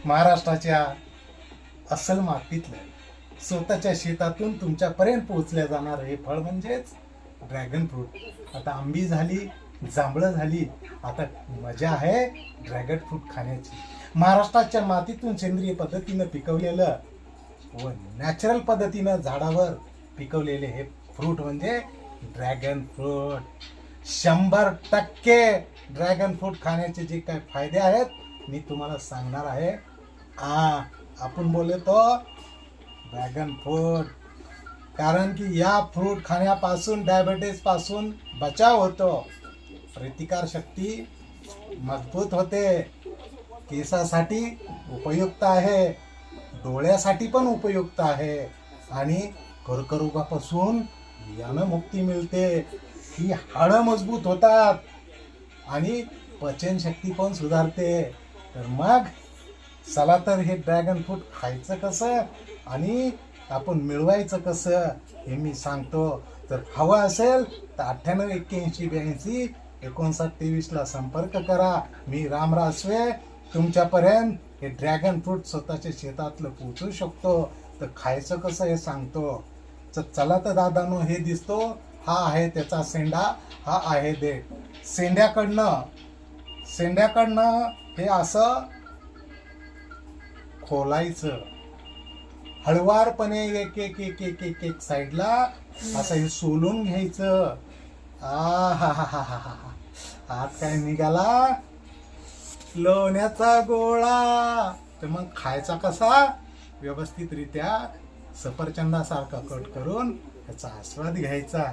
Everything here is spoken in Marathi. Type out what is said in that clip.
महाराष्ट्राच्या अस्सल मातीतलं स्वतःच्या शेतातून तुमच्यापर्यंत पोहोचल्या जाणार हे फळ म्हणजेच ड्रॅगन फ्रूट. आता आंबी झाली, जांभळं झाली, आता मजा आहे ड्रॅगन फ्रूट खाण्याची. महाराष्ट्राच्या मातीतून सेंद्रिय पद्धतीनं पिकवलेलं व नॅचरल पद्धतीनं झाडावर पिकवलेले हे फ्रूट म्हणजे ड्रॅगन फ्रूट. 100% ड्रॅगन फ्रूट खाण्याचे जे काय फायदे आहेत मी तुम्हाला सांगणार आहे. आपण बोलतो ड्रॅगन फ्रूट कारण की या फ्रूट खाण्यापासून डायबिटीज पासून बचाव होतो, प्रतिकार शक्ती मजबूत होते, केसासाठी उपयुक्त आहे, डोळ्यासाठी पण उपयुक्त आहे आणि कर्करोगापासून मुक्ती मिळते. ही हाडं मजबूत होतात आणि पचनशक्ती पण सुधारते. तर मग चला तर हे ड्रॅगन फ्रूट खायचं कसं आणि आपण मिळवायचं कसं हे मी सांगतो. तर हवं असेल तर 9881825923 संपर्क करा. मी राम रासवे तुमच्यापर्यंत हे ड्रॅगन फ्रूट स्वतःच्या शेतातलं पोहोचू शकतो. तर खायचं कसं हे सांगतो. तर चला तर दादानो, हे दिसतो हा आहे त्याचा शेंडा, हा आहे देठ. शेंड्याकडनं हे असं खोलायचं हळवारपणे, एक एक एक एक एक एक साईडला असं हे सोलून घ्यायचं. आत काय निघाला, लोण्याचा गोळा. तर मग खायचा कसा, व्यवस्थितरित्या सफरचंदासारखा कट करून त्याचा आस्वाद घ्यायचा.